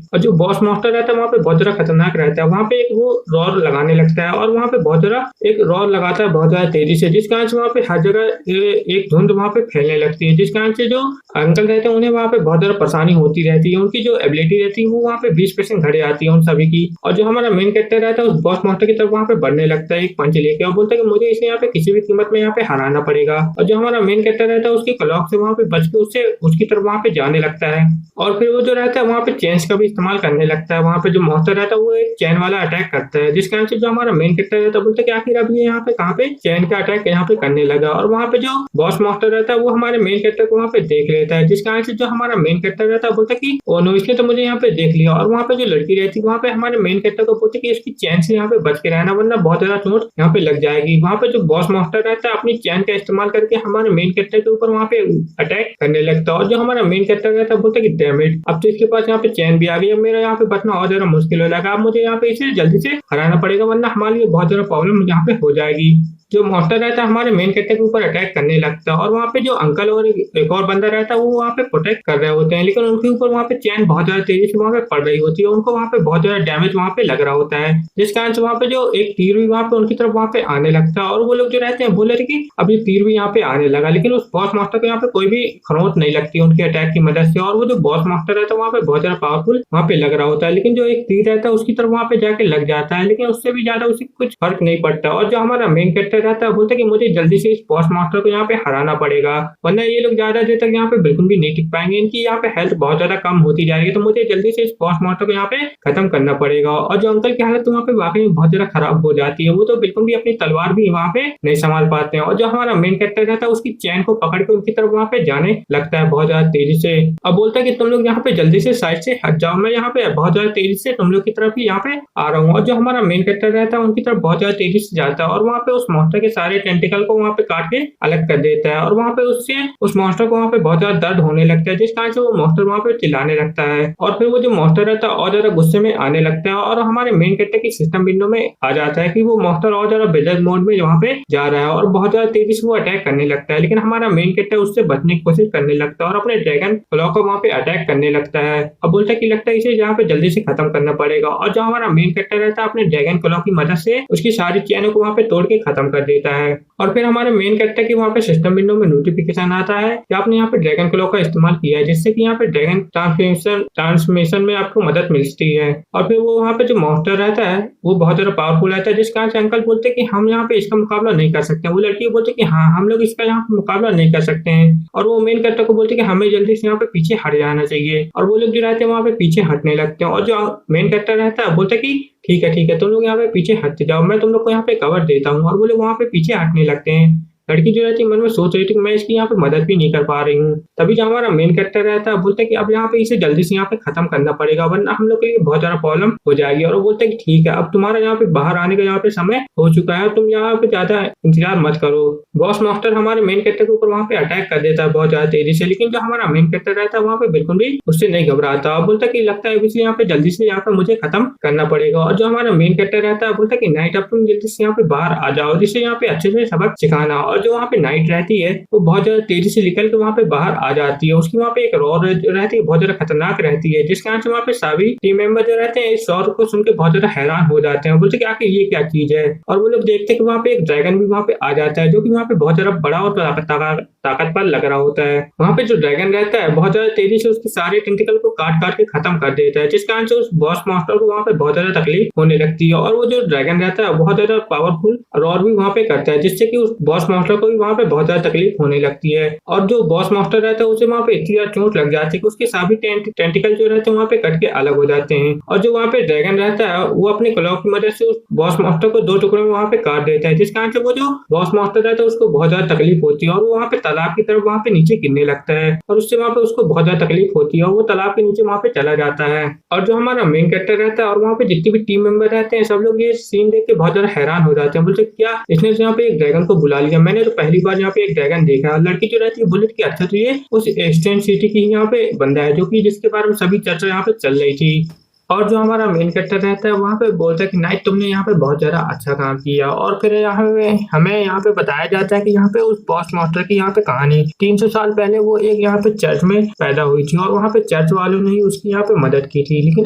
और जो बॉस मॉन्स्टर रहता है वहाँ पे बहुत ज्यादा खतरनाक रहता है। वहाँ पे एक वो रॉड लगाने लगता है और वहाँ पे बहुत ज्यादा एक रॉड लगाता है बहुत ज्यादा तेजी से, जिस कारण से वहाँ पे हर जगह एक धुंध वहाँ पे फैलने लगती है, जिस कारण से जो अंकल रहते हैं उन्हें वहाँ पे बहुत ज्यादा परेशानी होती रहती है। उनकी जो एबिलिटी रहती है वो वहाँ पे 20% घटे आती है उन सभी की। और जो हमारा मेन कैरेक्टर रहता है उस बॉस मॉन्स्टर की तरफ वहाँ पे बढ़ने लगता है एक पंच लेके और बोलता है कि मुझे इसे यहाँ पे किसी भी कीमत में यहाँ पे हराना पड़ेगा। और जो हमारा मेन कैरेक्टर रहता है उसकी क्लॉक से वहाँ पे बच के उससे उसकी तरफ वहाँ पे जाने लगता है। और फिर वो जो रहता है वहाँ पे चेन्स का भी इस्तेमाल करने लगता है। वहाँ पे जो मॉन्स्टर रहता है वो एक चैन वाला अटैक करता है, जिस कारण से जो हमारा मेन कैरेक्टर रहता है बोलता है कि आखिर अब ये यहाँ पे कहाँ पे चैन का अटैक यहाँ पे करने लगा। और वहाँ पे जो बॉस मॉन्स्टर रहता है वो हमारे मेन कैरेक्टर को वहाँ पे देख लेता है, जिस कारण से जो हमारा मेन कैरेक्टर रहता है बोलता है कि ओ नो, इसने तो मुझे यहाँ पे देख लिया। और वहाँ पे जो लड़की रहती है वहाँ पे हमारे मेन कैरेक्टर को बोलती है कि इसकी चैन से यहाँ पे बच के रहना वरना बहुत ज्यादा चोट यहाँ पे लग जाएगी। वहाँ पे जो बॉस मॉन्स्टर रहता है अपनी चैन का इस्तेमाल करके हमारे मेन कैरेक्टर के ऊपर वहाँ पे अटैक करने लगता है। और जो हमारा मेन कैरेक्टर रहता है बोलता है कि डैम इट, अब तो इसके पास यहाँ पे चैन भी आ गई, अब मेरा यहाँ पे बचना और ज्यादा मुश्किल हो जाएगा, अब मुझे यहाँ पे इसे जल्दी से हराना पड़ेगा वरना हमारे लिए बहुत ज्यादा प्रॉब्लम यहाँ पे हो जाएगी। जो मॉन्स्टर रहता है हमारे मेन कैरेक्टर के ऊपर अटैक करने लगता है और वहाँ पे जो अंकल और एक और बंदा रहता है वो वहाँ पे प्रोटेक्ट कर रहे होते हैं, लेकिन उनके ऊपर वहाँ पे चैन बहुत ज्यादा तेजी से वहाँ पे पड़ रही होती है, उनको वहाँ पे बहुत ज्यादा डैमेज वहाँ पे लग रहा होता है, जिस कारण से वहाँ पे जो एक तीर भी वहाँ पे उनकी तरफ वहाँ पे आने लगता है। और वो लोग जो रहते हैं बोले थे कि अब ये तीर भी यहाँ पे आने लगा, लेकिन उस बॉस मास्टर को यहाँ पे कोई भी खरोंच नहीं लगती उनके अटैक की मदद से। और वो जो बॉस मास्टर रहता है वहाँ पे बहुत ज्यादा पावरफुल वहाँ पे लग रहा होता है, लेकिन जो एक तीर रहता है उसकी तरफ वहाँ पे जाके लग जाता है, लेकिन उससे भी ज्यादा उसे कुछ फर्क नहीं पड़ता। और जो हमारा मेन कैरेक्टर रहता है बोलता है कि मुझे जल्दी से इस बॉस मास्टर को यहाँ पे हराना पड़ेगा वरना ये लोग ज्यादा देर तक यहाँ पे बिल्कुल भी नहीं टिक पाएंगे, इनकी यहाँ पे हेल्थ बहुत ज्यादा कम होती जाएगी, तो मुझे जल्दी से इस बॉस मास्टर को यहाँ पे खत्म करना पड़ेगा। और जो अंकल की हालत वहाँ पे वाकई में बहुत ज्यादा खराब हो जाती है, वो तो बिल्कुल भी अपनी तलवार भी वहाँ पे नहीं संभाल पाते हैं। और जो हमारा मेन कैरेक्टर रहता है उसकी चैन को पकड़ के उनकी तरफ वहाँ पे जाने लगता है बहुत ज्यादा तेजी से। अब बोलता है कि तुम लोग यहाँ पे जल्दी से साइड से हट जाओ, मैं यहाँ पे बहुत ज्यादा तेजी से तुम लोग की तरफ ही यहाँ पे आ रहा हूँ। और जो हमारा मेन कैरेक्टर रहता है उनकी तरफ बहुत ज्यादा तेजी से जाता है और वहाँ पे उस मॉन्स्टर के सारे टेंटिकल को वहाँ पे काट के अलग कर देता है। और वहाँ पे उससे उस मॉन्स्टर को वहाँ पे बहुत ज्यादा दर्द होने लगता है, जिस कारण से वो मॉन्स्टर वहाँ पे चिल्लाने लगता है। और फिर वो जो मॉन्स्टर रहता है और ज्यादा गुस्से में आने लगता है और हमारे मेन कैरेक्टर की सिस्टम विंडो में आ जाता है कि वो मॉन्स्टर और ज्यादा बिल्डर मोड में वहाँ पे जा रहा है और बहुत ज्यादा तेजी से वो अटैक करने लगता है, लेकिन हमारा मेन कैरेक्टर उससे बचने की कोशिश करने लगता है और अपने ड्रैगन क्लॉ को वहाँ पे अटैक करने लगता है। अब बोलता है कि लगता है इसे यहाँ पे जल्दी से खत्म करना पड़ेगा। और जो हमारा मेन कैरेक्टर रहता है अपने ड्रैगन क्लॉ की मदद से उसकी सारी चैनों को वहाँ पे तोड़ के खत्म कर देता है। और फिर हमारे मेन कैरेक्टर की वहाँ पे सिस्टम विंडो में नोटिफिकेशन आता है कि आपने यहाँ पे ड्रैगन क्लॉ का इस्तेमाल किया है, जिससे कि यहाँ पे ड्रैगन ट्रांसमिशन में आपको मदद मिलती है। और फिर वो वहाँ पे जो मॉन्स्टर रहता है वो बहुत ज्यादा पावरफुल रहता है, जिस कारण से अंकल बोलते हैं कि हम यहाँ पे इसका मुकाबला नहीं कर सकते। वो लड़की बोलते कि हाँ हम लोग इसका यहाँ पे मुकाबला नहीं कर सकते हैं। और वो मेन कैरेक्टर को बोलते कि हमें जल्दी से यहाँ पे पीछे हट जाना चाहिए। और वो लोग जो रहते हैं वहाँ पे पीछे हटने लगते हैं और जो मेन कैरेक्टर रहता है बोलता है कि ठीक है तुम लोग यहाँ पे पीछे हटते जाओ, मैं तुम लोग को यहाँ पे कवर देता हूँ। और वो लोग वहाँ पे पीछे हटने लगते हैं। लड़की जो रहती है मन में सोच रही थी कि मैं इसकी यहाँ पे मदद भी नहीं कर पा रही हूँ। तभी जो हमारा मेन कैरेक्टर रहता है बोलता है कि अब यहाँ पे इसे जल्दी से यहाँ पे खत्म करना पड़ेगा वरना हम लोग के लिए बहुत ज्यादा प्रॉब्लम हो जाएगी। और वो बोलते हैं कि ठीक है अब तुम्हारा यहाँ पे बाहर आने का यहाँ पे समय हो चुका है, तुम यहाँ पे ज्यादा इंतजार मत करो। बॉस मास्टर हमारे मेन कैरेक्टर के ऊपर वहाँ पे अटैक कर देता है बहुत ज्यादा तेजी से, लेकिन जो हमारा मेन कैरेक्टर रहता है वहाँ पे बिल्कुल भी उससे नहीं घबराता और बोलता है कि लगता है इसलिए यहाँ पे जल्दी से यहाँ पे मुझे खत्म करना पड़ेगा। और जो हमारा मेन कैरेक्टर रहता है बोलता है कि नाइट अब तुम जल्दी से यहाँ पे बाहर आ जाओ, जिससे यहाँ पे अच्छे से सबक सिखाना। और जो वहाँ पे नाइट रहती है वो बहुत ज्यादा तेजी से निकल के वहाँ पे बाहर आ जाती है। उसकी वहाँ पे एक रॉड रहती है बहुत ज्यादा खतरनाक रहती है, जिस कारण से वहाँ पे सभी टीम मेंबर जो रहते हैं इस रॉड को सुन के बहुत ज्यादा हैरान हो जाते हैं, बोलते कि आखिर ये क्या चीज है। और वो लोग देखते हैं कि वहाँ पे एक ड्रैगन भी वहाँ पे आ जाता है जो कि वहाँ पे बहुत ज्यादा बड़ा और ताकतवर लग रहा होता है। वहाँ पे जो ड्रैगन रहता है बहुत ज्यादा तेजी से उसके सारे टेंटिकल को काट काट के खत्म कर देता है, जिस कारण से उस बॉस मास्टर को वहाँ पे बहुत ज्यादा तकलीफ होने लगती है। और वो जो ड्रैगन रहता है बहुत ज्यादा पावरफुल रॉड भी वहाँ पे करता है, जिससे कि उस बॉस मास्टर को भी वहाँ पे बहुत ज्यादा तकलीफ होने लगती है। और जो बॉस मास्टर रहता है उसे वहाँ पे इतनी ज्यादा चोट लग जाती है कि उसके सभी टेंटिकल जो रहते हैं वहाँ पे कट के अलग हो जाते हैं। और जो वहाँ पे ड्रैगन रहता है वो अपने क्लॉ की मदद से उस बॉस मास्टर को 2 टुकड़ों में वहाँ पे काट देता है, जिस कारण से वो जो बॉस मास्टर रहता है उसको बहुत ज्यादा तकलीफ होती है और वो वहाँ पे तालाब की तरफ वहाँ पे नीचे गिरने लगता है और उससे वहाँ पे उसको बहुत ज्यादा तकलीफ होती है और वो तालाब के नीचे वहाँ पे चला जाता है। और जो हमारा मेन कैरेक्टर रहता है और वहाँ पे जितने भी टीम मेंबर रहते हैं सब लोग ये सीन देख के बहुत ज्यादा हैरान हो जाते हैं, बोलते क्या इसने यहाँ पे एक ड्रैगन को बुला लिया, मैंने तो पहली बार यहाँ पे एक ड्रैगन देखा। लड़की जो रहती है बुलेट की अच्छा तो ये उस एस्टेंट सिटी की यहाँ पे बंदा है जो कि जिसके बारे में सभी चर्चा यहाँ पे चल रही थी। और जो हमारा मेन कैरेक्टर रहता है वहाँ पे बोलता है कि नाइट तुमने यहाँ पे बहुत ज़्यादा अच्छा काम किया। और फिर यहाँ पे हमें यहाँ पे बताया जाता है कि यहाँ पे उस बॉस मास्टर की यहाँ पे कहानी 300 साल पहले वो एक यहाँ पे चर्च में पैदा हुई थी और वहाँ पे चर्च वालों ने ही उसकी यहाँ पे मदद की थी। लेकिन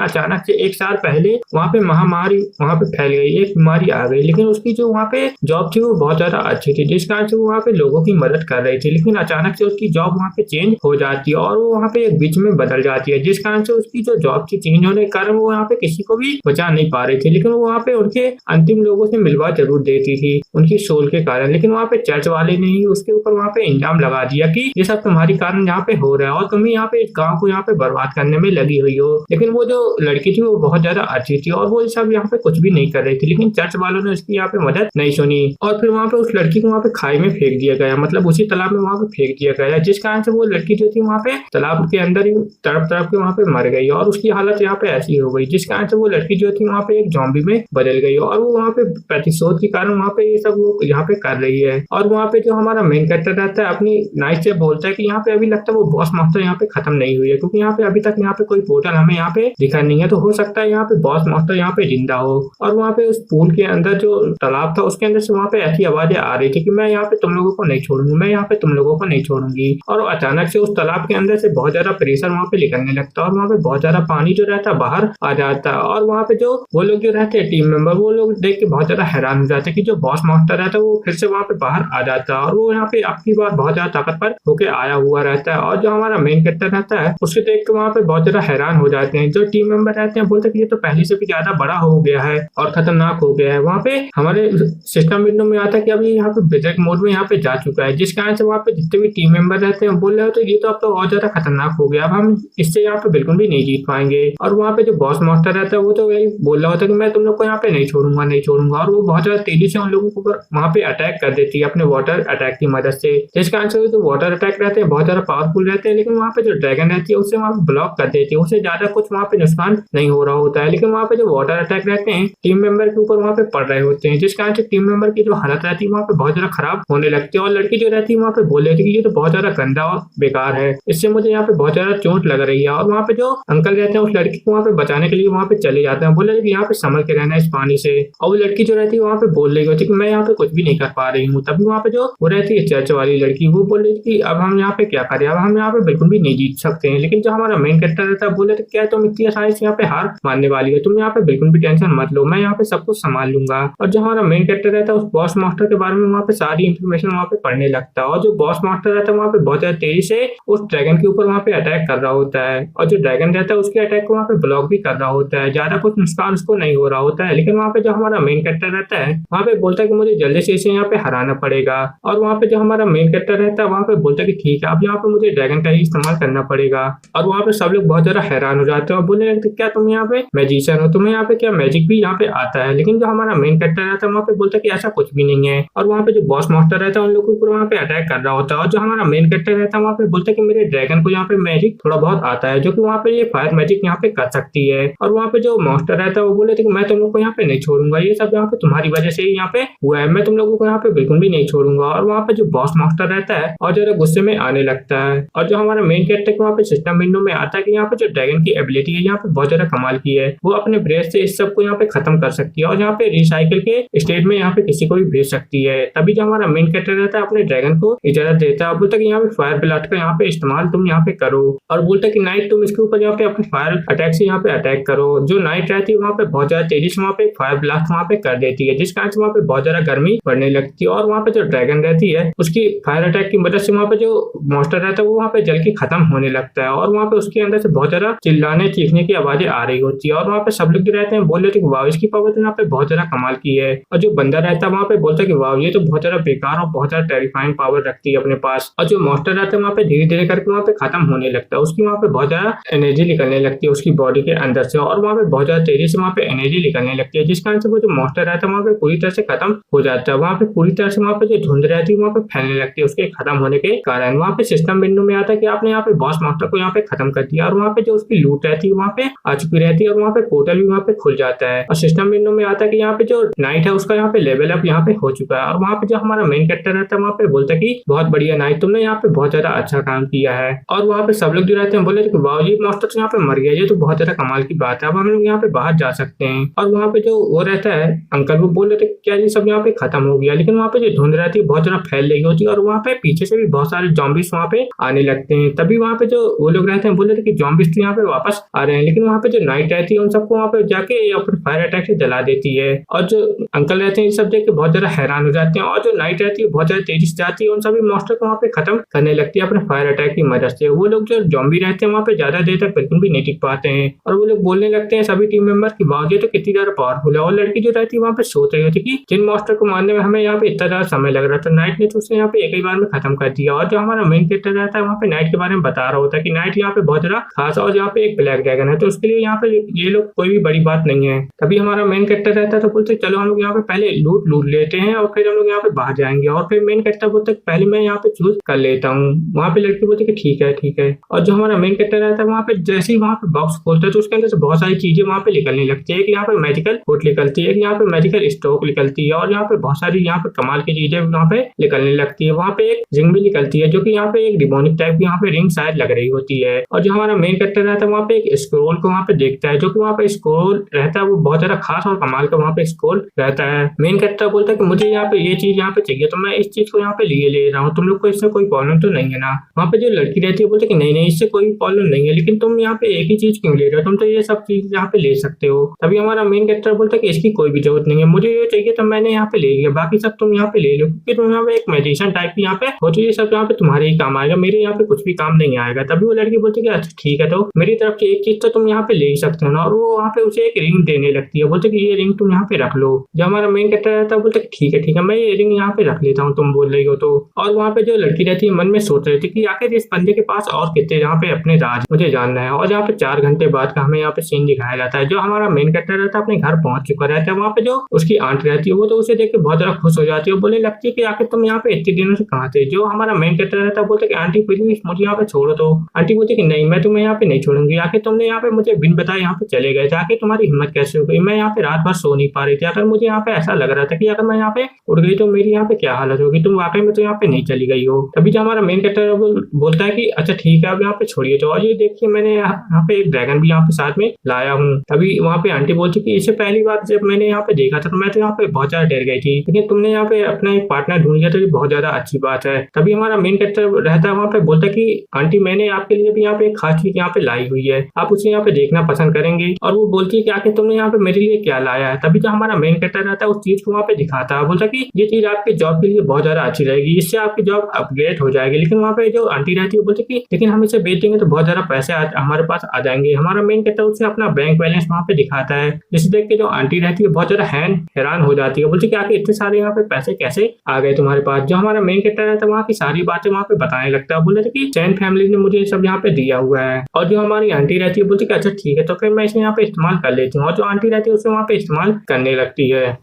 अचानक से 1 साल पहले वहाँ पे महामारी वहाँ पे फैल गई, एक बीमारी आ गई। लेकिन उसकी जो वहाँ पे जॉब थी वो बहुत ज्यादा अच्छी थी, जिस कारण से वो वहाँ पे लोगों की मदद कर रही थी। लेकिन अचानक से उसकी जॉब वहाँ पे चेंज हो जाती है और वो वहाँ पे एक बीच में बदल जाती है, जिस कारण से उसकी जो जॉब थी चेंज होने के कारण वो यहाँ पे किसी को भी बचा नहीं पा रही थी। लेकिन वो वहाँ पे उनके अंतिम लोगों से मिलवा जरूर देती थी उनकी सोल के कारण। लेकिन वहाँ पे चर्च वाले ने ही उसके ऊपर वहाँ पे इल्जाम लगा दिया कि ये सब तुम्हारी कारण यहाँ पे हो रहा है और तुम यहाँ पे इस गाँव को यहाँ पे बर्बाद करने में लगी हुई हो। लेकिन वो जो लड़की थी वो बहुत ज्यादा अच्छी थी और वो सब यहाँ पे कुछ भी नहीं कर रही थी। लेकिन चर्च वालों ने उसकी यहाँ पे मदद नहीं सुनी और फिर वहाँ पे उस लड़की को वहाँ पे खाई में फेंक दिया गया, मतलब उसी तालाब में वहाँ पे फेंक दिया गया, जिस कारण से वो लड़की जो थी वहाँ पे तालाब के अंदर ही तड़प तड़प के वहाँ पे मर गई और उसकी हालत यहाँ पे ऐसी हो गई, जिस कारण से वो लड़की जो थी वहाँ पे एक जॉम्बी में बदल गई और वो वहाँ पे प्रतिशोध के कारण वहाँ पे ये सब वो यहाँ पे कर रही है। और वहाँ पे जो हमारा मेन कैरेक्टर रहता है अपनी नाइट से बोलता है कि यहाँ पे अभी लगता है वो बॉस मास्टर यहाँ पे खत्म नहीं हुई है, क्योंकि यहाँ पे अभी तक यहाँ पे कोई पोर्टल हमें यहाँ पे दिखा नहीं है, तो हो सकता है यहाँ पे बॉस मास्टर यहाँ पे जिंदा हो। और वहाँ पे उस पूल के अंदर जो तालाब था उसके अंदर से वहाँ पे ऐसी आवाजें आ रही थी कि मैं यहाँ पे तुम लोगों को नहीं छोड़ूंगी, मैं यहाँ पे तुम लोगों को नहीं छोड़ूंगी। और अचानक से उस तालाब के अंदर से बहुत ज्यादा प्रेशर वहाँ पे निकलने लगता है और वहाँ पे बहुत ज्यादा पानी जो रहता है बाहर आ जाता है। और वहाँ पे जो वो लोग जो रहते हैं टीम मेंबर, वो लोग देख के बहुत ज्यादा हैरान हो जाते हैं कि जो बॉस मास्टर रहता है वो फिर से वहाँ पे बाहर आ जाता है और वो यहाँ पे आपकी बार बहुत ज्यादा ताकतवर होके आया हुआ रहता है। और जो हमारा मेन कैरेक्टर रहता है उसके देख के वहाँ पे बहुत ज्यादा हैरान हो जाते हैं। जो टीम मेंबर रहते हैं बोलते हैं कि ये तो पहले से भी ज्यादा बड़ा हो गया है और खतरनाक हो गया है। वहाँ पे हमारे सिस्टम विंडो में आता है कि अभी यहाँ पे बेजक मोड में यहाँ पे जा चुका है, जिस कारण से वहाँ पे जितने भी टीम मेंबर रहते हैं बोल रहे हो तो ये तो अब तो और ज्यादा खतरनाक हो गया, अब हम इससे यहाँ पे बिल्कुल भी नहीं जीत पाएंगे। और वहाँ पे जो बॉस मास्टर रहता है वो तो वही बोल रहा होता है कि मैं तुम लोग को यहाँ पे नहीं छोड़ूंगा नहीं छोड़ूंगा। और वो बहुत ज्यादा तेजी से उन लोगों को वहाँ पे अटैक कर देती है अपने वाटर अटैक की मदद से, जिस कारण से जो वाटर अटैक रहते हैं बहुत ज्यादा पावरफुल रहते हैं। लेकिन वहाँ पे जो ड्रैगन रहती है उससे वहाँ पे ब्लॉक कर देती है, उससे ज्यादा कुछ वहाँ पे नुकसान नहीं हो रहा होता है। लेकिन वहाँ पे जो वाटर अटैक रहते हैं टीम मेंबर के ऊपर वहाँ पे पड़ रहे होते हैं, जिस कारण से टीम मेंबर की जो हालत रहती है वहाँ पे बहुत ज्यादा खराब होने लगती है। और लड़की जो रहती है वहाँ पे बोल रही थी कि ये तो बहुत ज्यादा गंदा और बेकार है, इससे मुझे यहाँ पे बहुत ज्यादा चोट लग रही है। और वहाँ पे जो अंकल रहते हैं उस लड़की को वहाँ पे बचाने के लिए वहाँ पे चले जाते हैं, बोले कि यहाँ पे संभल के रहना है इस पानी से। और वो लड़की जो रहती है वहाँ पे बोल रही होती है कि मैं यहाँ पे कुछ भी नहीं कर पा रही हूँ। तभी वहाँ पे जो वो रहती है चर्च वाली लड़की वो बोल रही थी कि अब हम यहाँ पे क्या करें, अब हम यहाँ पे बिल्कुल भी नहीं जीत सकते हैं। लेकिन जो हमारा मेन कैरेक्टर रहता है बोले क्या तुम इतनी आसानी से यहाँ पे हार मानने वाली है, तुम यहाँ पे बिल्कुल भी टेंशन मत लो, मैं यहाँ पे सब कुछ संभाल लूंगा। और जो हमारा मेन कैरेक्टर रहता है उस बॉस मास्टर के बारे में वहाँ पे सारी इन्फॉर्मेशन वहाँ पे पढ़ने लगता है। और जो बॉस मास्टर रहता है वहाँ पे बहुत ज्यादा तेजी से उस ड्रैगन के ऊपर वहाँ पे अटैक कर रहा होता है और जो ड्रैगन रहता है उसके अटैक को वहाँ पे ब्लॉक भी कर रहा होता है, ज्यादा कुछ नुकसान उसको नहीं हो रहा होता है। लेकिन वहाँ पे जो हमारा मेन कैरेक्टर रहता है वहाँ पे बोलता है कि मुझे जल्दी से इसे यहाँ पे हराना पड़ेगा। और वहाँ पे जो हमारा मेन कैरेक्टर रहता है वहाँ पे बोलता है कि ठीक है अब यहाँ पे मुझे ड्रैगन का ही इस्तेमाल करना पड़ेगा। और वहाँ पे सब लोग बहुत ज्यादा हैरान हो जाते हैं और बोलने लगते क्या तुम यहाँ पे मैजिशियन हो, तुम्हें यहाँ पे क्या मैजिक भी यहाँ पे आता है। लेकिन जो हमारा मेन कैरेक्टर रहता है वहाँ पे बोलता है कि ऐसा कुछ भी नहीं है। और वहाँ पे जो बॉस मास्टर रहता है उन लोगों के ऊपर वहाँ पे अटैक कर रहा होता है। और जो हमारा मेन कैरेक्टर रहता है वहाँ पे बोलता है कि मेरे ड्रैगन को यहाँ पे मैजिक थोड़ा बहुत आता है, जो कि वहाँ पे ये फायर मैजिक यहाँ पे कर सकती है। और वहाँ पे जो मास्टर रहता है वो बोले थे कि मैं तुम लोग को यहाँ पे नहीं छोड़ूंगा, ये सब यहाँ पे तुम्हारी वजह से ही यहाँ पे हुआ है, मैं तुम लोगों को यहाँ पे बिल्कुल भी नहीं छोड़ूंगा। और वहाँ पे जो बॉस मास्टर रहता है और ज्यादा गुस्से में आने लगता है। और जो हमारा मेन कैरेक्टर वहाँ पे सिस्टम विंडो में आता है कि यहाँ पे जो ड्रैगन की एबिलिटी है यहाँ पे बहुत ज्यादा कमाल की है, वो अपने ब्रेथ से इस सब को यहाँ पे खत्म कर सकती है और यहाँ पे रिसाइकिल के स्टेट में यहाँ पे किसी को भी भेज सकती है। तभी जो हमारा मेन कैरेक्टर रहता है अपने ड्रैगन को इजाजत देता है, बोलता है कि यहाँ पे फायर ब्लास्ट का यहाँ पे इस्तेमाल तुम यहाँ पे करो। और बोलता है कि नाइट तुम इसके ऊपर यहाँ पे अपने फायर अटैक से यहाँ पे अटैक करो। जो नाइट रहती है वहाँ पे बहुत ज्यादा तेजी से वहाँ पे फायर ब्लास्ट वहाँ पे कर देती है, जिस कारण से वहाँ पे बहुत ज्यादा गर्मी पड़ने लगती है। और वहाँ पे जो ड्रैगन रहती है उसकी फायर अटैक की मदद से वहाँ पे जो मॉन्स्टर रहता है वो वहाँ पे जल के खत्म होने लगता है और वहाँ पे उसके अंदर से बहुत ज्यादा चिल्लाने चीखने की आवाजें आ रही होती है। और वहाँ पे सब लोग जो रहते हैं बोल रहे थे कि वाह इसकी पावर तो यहाँ पे बहुत ज्यादा कमाल की है। और जो बंदा रहता है वहाँ पे बोलता है कि वाह ये तो बहुत ज्यादा बेकार और बहुत ज्यादा टेरिफाइंग पावर रखती है अपने पास। और जो मॉन्स्टर रहता है वहाँ पे धीरे धीरे करके वहाँ पे खत्म होने लगता है, उसकी वहाँ पे बहुत ज्यादा एनर्जी निकलने लगती है उसकी बॉडी के अंदर से और वहाँ पे बहुत ज्यादा तेजी से वहाँ पे एनर्जी निकलने लगती है, जिस कारण से वो जो मॉन्स्टर रहता है वहाँ पे पूरी तरह से खत्म हो जाता है। वहाँ पे पूरी तरह से वहाँ पे जो धुंध रहती है वहाँ पे फैलने लगती है उसके खत्म होने के कारण। वहाँ पे सिस्टम विंडो में आता है कि आपने यहाँ पे बॉस मॉन्स्टर को यहाँ पे खत्म कर दिया और वहाँ पे जो उसकी लूट रहती है वहाँ पे आ चुकी रहती है और वहाँ पे पोर्टल भी वहाँ पे खुल जाता है। और सिस्टम विंडो में आता है कि यहाँ पे जो नाइट है उसका यहाँ पे लेवल अप यहाँ पे हो चुका है। और वहाँ पे जो हमारा मेन कैरेक्टर रहता है वहाँ पे बोलता है कि बहुत बढ़िया नाइट, तुमने यहाँ पे बहुत ज्यादा अच्छा काम किया है। और वहाँ पे सब लोग जो रहते हैं बोले कि वाह ये मॉन्स्टर यहाँ पे मर गया, ये तो बहुत ज्यादा कमाल की बात है, अब हम लोग यहाँ पे बाहर जा सकते हैं। और वहाँ पे जो वो रहता है अंकल, वो बोल रहे थे क्या ये सब यहाँ पे खत्म हो गया, लेकिन वहाँ पे जो धुंध रहती है बहुत ज्यादा फैल रही होती है और वहाँ पे पीछे से भी बहुत सारे जॉम्बिस वहाँ पे आने लगते हैं। तभी वहाँ पे जो वो लोग रहते हैं बोल रहे थे कि जॉम्बिस तो यहाँ पे वापस आ रहे हैं, लेकिन वहाँ पे जो नाइट रहती है उन सबको वहाँ पे जाके अपने फायर अटैक से जला देती है। और जो अंकल रहते हैं ये सब देख के बहुत ज्यादा हैरान हो जाते हैं, और जो नाइट रहती है बहुत ज्यादा तेजी से जाती है, उन सभी मॉन्स्टर को वहाँ पे खत्म करने लगती है अपने फायर अटैक की मदद से। वो लोग जो जॉम्बी रहते हैं वहाँ पे ज्यादा देर तक बिल्कुल भी नहीं टिक पाते हैं, और वो लोग बोलने लगते हैं सभी टीम मेंबर की वाह ये तो कितनी ज्यादा पावरफुल है। और लड़की जो रहती है वहाँ पे सोच रही होती है कि जिन मॉन्स्टर को मारने में हमें यहाँ पे इतना ज्यादा समय लग रहा था, नाइट ने तो उसे यहाँ पे एक ही बार में खत्म कर दिया। और जो हमारा मेन कैरेक्टर रहता है वहाँ पे नाइट के बारे में बता रहा होता है कि नाइट यहाँ पे बहुत ज्यादा खास है और यहाँ पे एक ब्लैक ड्रैगन है, तो उसके लिए यहाँ पे ये लोग कोई भी बड़ी बात नहीं है। तभी हमारा मेन कैरेक्टर रहता है तो बोलते चलो हम लोग यहाँ पे पहले लूट लेते हैं और फिर हम लोग यहाँ पे बाहर जाएंगे। और फिर मेन कैरेक्टर बोलते पहले मैं यहाँ पे चूज कर लेता हूँ। वहाँ पे लड़की बोलती कि ठीक है ठीक है। और जो हमारा मेन कैरेक्टर रहता है वहाँ पे जैसे ही वहाँ पे बॉक्स खोलता है तो उसके अंदर से बहुत सारी चीजें वहाँ पे निकलने लगती है कि यहाँ पे मैजिकल फूड निकलती है, यहाँ पे मैजिकल स्टोव निकलती है, और यहाँ पे बहुत सारी यहाँ पे कमाल की चीजें वहाँ पे निकलने लगती है। वहाँ पे एक रिंग भी निकलती है जो कि यहाँ पे एक डिमोनिक टाइप की यहाँ पे रिंग शायद लग रही होती है। और जो हमारा मेन कैरेक्टर रहता है वहाँ पे एक स्क्रोल को वहाँ पे देखता है, जो कि वहाँ पे स्क्रोल रहता है वो बहुत ज्यादा खास और कमाल का वहाँ पे स्क्रोल रहता है। मेन कैरेक्टर बोलता है कि मुझे यहाँ पे ये चीज यहाँ पे चाहिए तो मैं इस चीज को यहाँ पे ले रहा हूँ, तुम लोग को इससे कोई प्रॉब्लम तो नहीं है ना। वहाँ पे जो लड़की रहती है बोलते कि नहीं इससे कोई प्रॉब्लम नहीं है, लेकिन तुम यहाँ पे एक ही चीज क्यों ले रहे हो, तुम तो ये सब चीज यहाँ पे ले सकते हो। तभी हमारा मेन कैरेक्टर बोलता है कि इसकी कोई भी जरूरत नहीं है, मुझे ये चाहिए तो मैंने यहाँ पे ले लिया, बाकी सब तुम यहाँ पे ले लो, क्योंकि तुम यहाँ पे एक मैजिशियन टाइप की यहाँ पे हो, तो ये सब यहाँ पे तुम्हारे ही काम आएगा, मेरे यहाँ पे कुछ भी काम नहीं आएगा। तभी वो लड़की बोलती है अच्छा ठीक है, तो मेरी तरफ से एक चीज तो तुम यहाँ पे ले ही सकते हो ना। और वो वहाँ पे उसे एक रिंग देने लगती है, बोलते कि ये रिंग तुम यहाँ पे रख लो। जो हमारा मेन कैरेक्टर रहता है बोलते ठीक है मैं ये रिंग यहाँ पे रख लेता हूँ, तुम बोल रही हो तो। और वहाँ पे जो लड़की रहती है मन में सोच रही थी कि आखिर इस बंदे के पास और कितने यहाँ पे अपने राज मुझे जानना है। और यहाँ पे 4 घंटे बाद का हमें यहाँ पे सीन दिखाया जाता है। जो हमारा मेन कैरेक्टर रहता है अपने घर पहुंच चुका रहता है, वहाँ पे जो उसकी आंट रहती है वो तो उसे देख के बहुत ज्यादा खुश हो जाती है, बोलने लगती है कि आखिर तुम यहाँ पे इतने दिनों से कहाँ थे। जो हमारा मेन कैरेक्टर रहता है बोलते कि आंटी प्लीज मुझे यहाँ पे छोड़ो, तो आंटी बोलती कि नहीं मैं तुम्हें यहाँ पे नहीं छोड़ूंगी, आखिर तुमने यहाँ पे मुझे बिन बताए यहाँ पे चले गए थे, आखिर तुम्हारी हिम्मत कैसे हो गई, मैं यहाँ पे रात भर सो नहीं पा रही थी, अगर मुझे यहाँ पे ऐसा लग रहा था कि अगर मैं यहाँ पे उड़ गई तो मेरी यहाँ पे क्या हालत होगी, तुम वाकई में तो यहाँ पे नहीं चली गई हो। तभी जो हमारा मेन कैरेक्टर बोलता है कि अच्छा ठीक है अब यहाँ पे छोड़िए, तो और ये देखिए मैंने यहाँ पे एक ड्रैगन भी यहाँ पे साथ में लाया हूँ। तभी वहाँ पे आंटी बोलती कि इसे पहली बार जब मैंने यहाँ पे देखा था तो मैं तो यहाँ पे बहुत ज्यादा डर गई थी, लेकिन तुमने यहाँ पे अपना एक पार्टनर ढूंढ लिया तो ये बहुत ज्यादा अच्छी बात है। तभी हमारा मेन कैरेक्टर रहता है वहाँ पे बोलता है कि आंटी मैंने आपके लिए भी यहाँ पे एक खास चीज यहाँ पे लाई हुई है, आप उसे यहाँ पे देखना पसंद करेंगे। और वो बोलती है कि आखिर तुमने यहाँ पे मेरे लिए क्या लाया है। तभी जो हमारा मेन कैरेक्टर रहता है उस चीज को वहाँ पे दिखाता है, बोलता है कि ये चीज आपके जॉब के लिए बहुत ज्यादा अच्छी रहेगी, इससे आपकी जॉब अपग्रेड हो जाएगी। लेकिन वहाँ पे जो आंटी रहती है बोलती है कि लेकिन हम इसे बेच देंगे तो बहुत ज्यादा पैसे हमारे पास आ जाएंगे। हमारा मेन कैरेक्टर उसे अपना बैंक बैलेंस वहाँ पे दिखाता है, जिसे देख के जो आंटी रहती है बहुत ज्यादा हैरान हो जाती है, बोलती है कि आखिर इतने सारे यहाँ पे पैसे कैसे आ गए तुम्हारे पास। जो हमारा मेन कैरेक्टर रहता है वहाँ की सारी बातें वहाँ पे बताने लगता है, बोलते कि चैन फैमिली ने मुझे सब यहाँ पे दिया हुआ है। और जो हमारी आंटी रहती है बोलती है अच्छा ठीक है तो फिर मैं इसे यहाँ पे इस्तेमाल कर लेती हूँ, और जो आंटी रहती है उसे वहाँ पे इस्तेमाल करने लगती है।